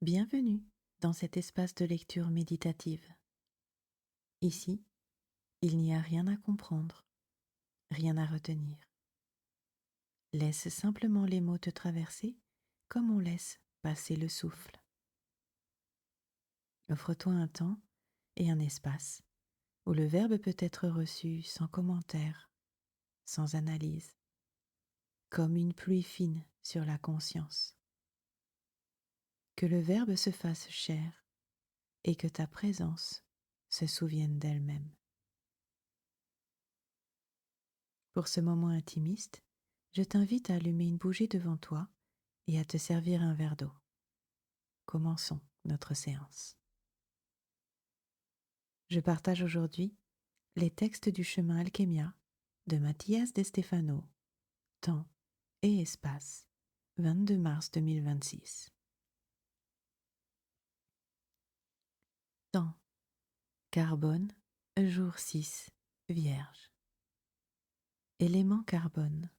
Bienvenue dans cet espace de lecture méditative. Ici, il n'y a rien à comprendre, rien à retenir. Laisse simplement les mots te traverser comme on laisse passer le souffle. Offre-toi un temps et un espace où le verbe peut être reçu sans commentaire, sans analyse, comme une pluie fine sur la conscience. Que le verbe se fasse chair et que ta présence se souvienne d'elle-même. Pour ce moment intimiste, je t'invite à allumer une bougie devant toi et à te servir un verre d'eau. Commençons notre séance. Je partage aujourd'hui les textes du chemin Alchemia de Mathias De Stefano, Temps et Espace, 22 mars 2026. Temps, carbone, jour 6, Vierge. Élément carbone,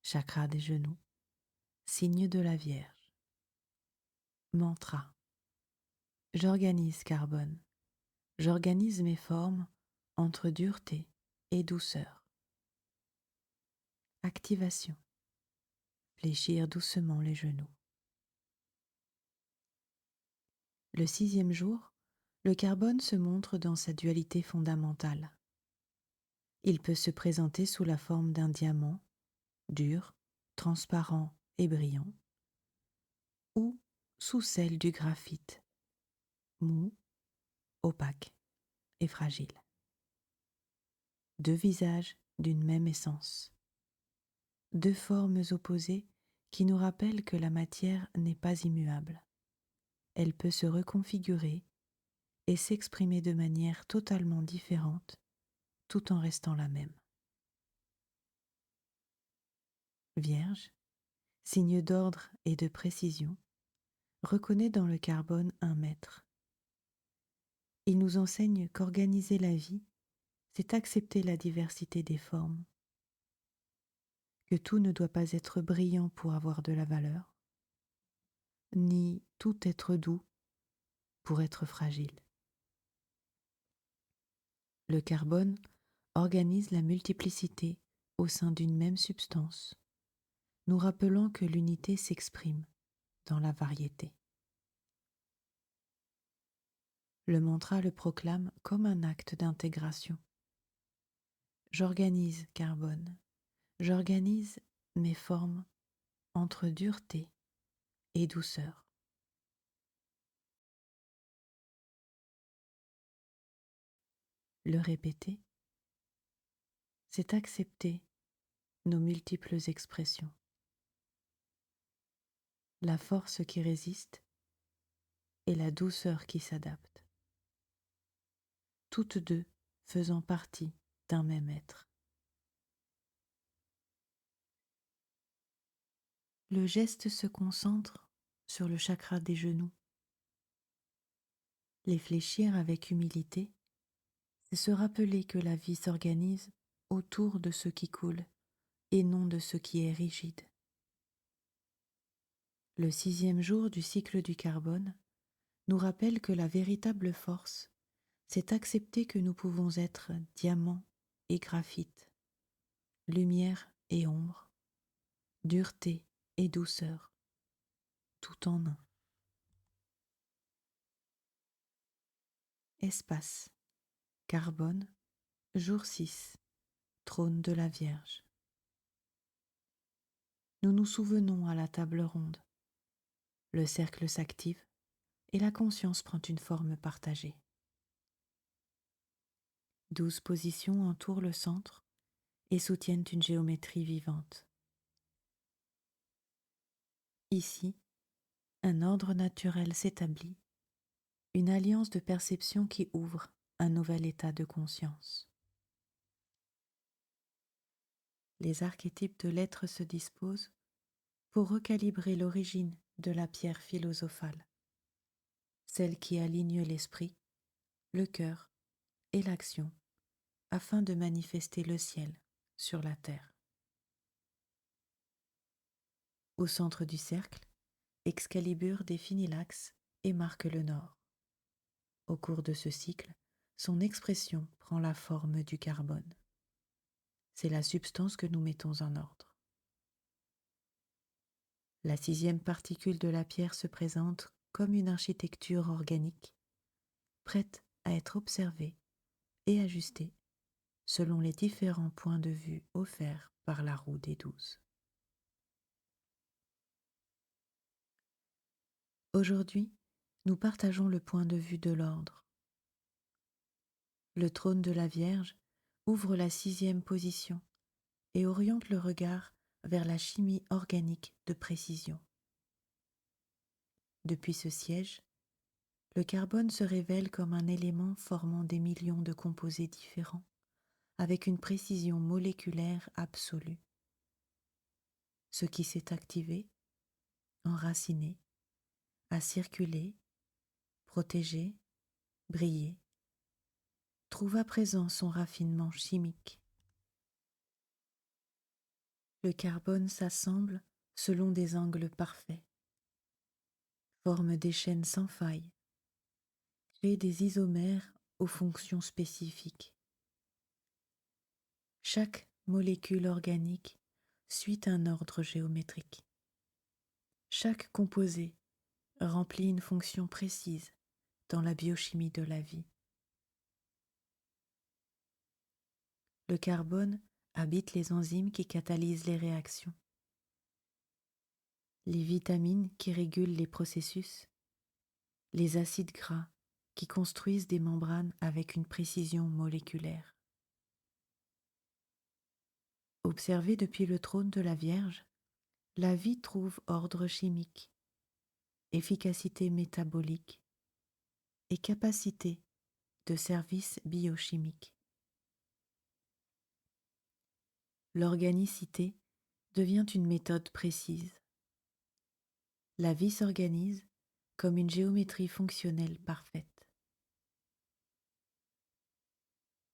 chakra des genoux, signe de la Vierge. Mantra. J'organise carbone. J'organise mes formes entre dureté et douceur. Activation. Fléchir doucement les genoux. Le 6e jour, le carbone se montre dans sa dualité fondamentale. Il peut se présenter sous la forme d'un diamant, dur, transparent et brillant, ou sous celle du graphite, mou, opaque et fragile. Deux visages d'une même essence. Deux formes opposées qui nous rappellent que la matière n'est pas immuable. Elle peut se reconfigurer et s'exprimer de manière totalement différente tout en restant la même. Vierge, signe d'ordre et de précision, reconnaît dans le carbone un maître. Il nous enseigne qu'organiser la vie, c'est accepter la diversité des formes, que tout ne doit pas être brillant pour avoir de la valeur, ni tout être doux pour être fragile. Le carbone organise la multiplicité au sein d'une même substance, nous rappelant que l'unité s'exprime dans la variété. Le mantra le proclame comme un acte d'intégration. J'organise carbone, j'organise mes formes entre dureté et douceur. Le répéter, c'est accepter nos multiples expressions. La force qui résiste et la douceur qui s'adapte. Toutes deux faisant partie d'un même être. Le geste se concentre sur le chakra des genoux. Les fléchir avec humilité, c'est se rappeler que la vie s'organise autour de ce qui coule et non de ce qui est rigide. Le 6e jour du cycle du carbone nous rappelle que la véritable force, c'est accepter que nous pouvons être diamant et graphite, lumière et ombre, dureté et douceur, tout en un. Espace, carbone, jour 6, trône de la Vierge. Nous nous souvenons à la table ronde. Le cercle s'active et la conscience prend une forme partagée. 12 positions entourent le centre et soutiennent une géométrie vivante. Ici, un ordre naturel s'établit, une alliance de perception qui ouvre un nouvel état de conscience. Les archétypes de l'être se disposent pour recalibrer l'origine de la pierre philosophale, celle qui aligne l'esprit, le cœur et l'action afin de manifester le ciel sur la terre. Au centre du cercle, Excalibur définit l'axe et marque le nord. Au cours de ce cycle, son expression prend la forme du carbone. C'est la substance que nous mettons en ordre. La sixième particule de la pierre se présente comme une architecture organique, prête à être observée et ajustée selon les différents points de vue offerts par la roue des 12. Aujourd'hui, nous partageons le point de vue de l'ordre. Le trône de la Vierge ouvre la sixième position et oriente le regard vers la chimie organique de précision. Depuis ce siège, le carbone se révèle comme un élément formant des millions de composés différents, avec une précision moléculaire absolue. Ce qui s'est activé, enraciné, a circulé, protégé, brillé, trouve à présent son raffinement chimique. Le carbone s'assemble selon des angles parfaits, forme des chaînes sans faille, crée des isomères aux fonctions spécifiques. Chaque molécule organique suit un ordre géométrique. Chaque composé remplit une fonction précise dans la biochimie de la vie. Le carbone habite les enzymes qui catalysent les réactions, les vitamines qui régulent les processus, les acides gras qui construisent des membranes avec une précision moléculaire. Observée depuis le trône de la Vierge, la vie trouve ordre chimique, efficacité métabolique et capacité de service biochimique. L'organicité devient une méthode précise. La vie s'organise comme une géométrie fonctionnelle parfaite.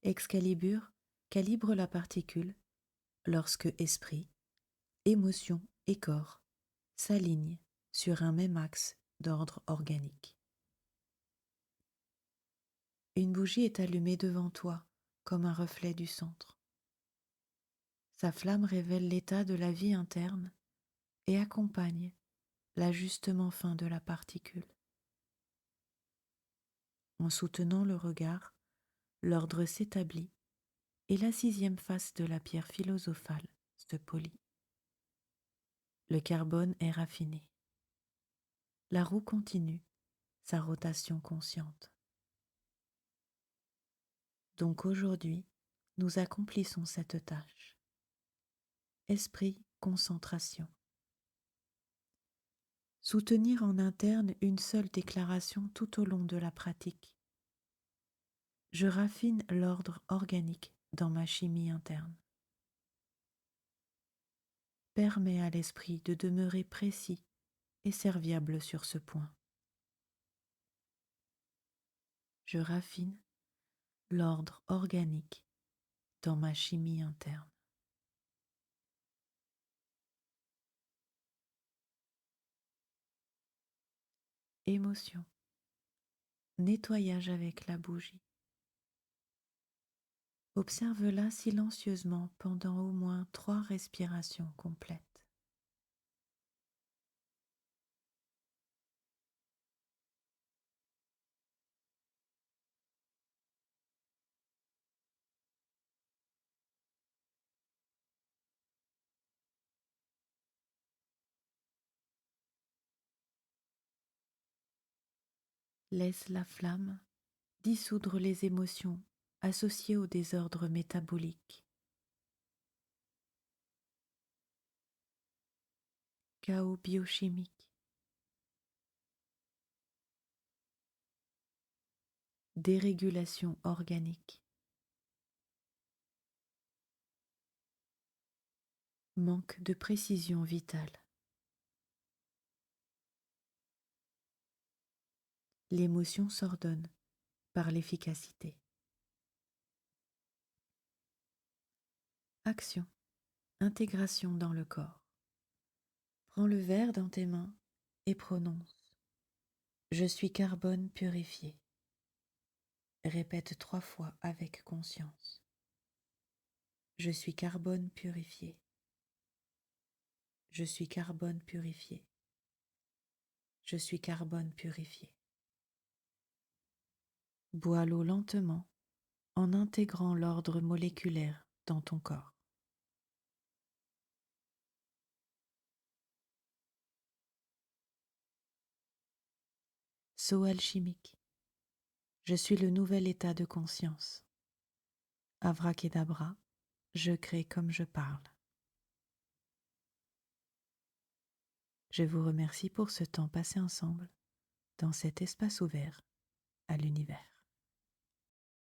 Excalibur calibre la particule lorsque esprit, émotion et corps s'alignent sur un même axe d'ordre organique. Une bougie est allumée devant toi comme un reflet du centre. Sa flamme révèle l'état de la vie interne et accompagne l'ajustement fin de la particule. En soutenant le regard, l'ordre s'établit et la sixième face de la pierre philosophale se polit. Le carbone est raffiné. La roue continue sa rotation consciente. Donc aujourd'hui, nous accomplissons cette tâche. Esprit, concentration. Soutenir en interne une seule déclaration tout au long de la pratique. Je raffine l'ordre organique dans ma chimie interne. Permets à l'esprit de demeurer précis et serviable sur ce point. Je raffine l'ordre organique dans ma chimie interne. Émotion. Nettoyage avec la bougie. Observe-la silencieusement pendant au moins 3 respirations complètes. Laisse la flamme dissoudre les émotions associées au désordre métabolique. Chaos biochimique. Dérégulation organique. Manque de précision vitale. L'émotion s'ordonne par l'efficacité. Action. Intégration dans le corps. Prends le verre dans tes mains et prononce: Je suis carbone purifié. Répète 3 fois avec conscience: Je suis carbone purifié. Je suis carbone purifié. Je suis carbone purifié. Bois l'eau lentement en intégrant l'ordre moléculaire dans ton corps. Saut alchimique. Je suis le nouvel état de conscience. Abracadabra, je crée comme je parle. Je vous remercie pour ce temps passé ensemble dans cet espace ouvert à l'univers.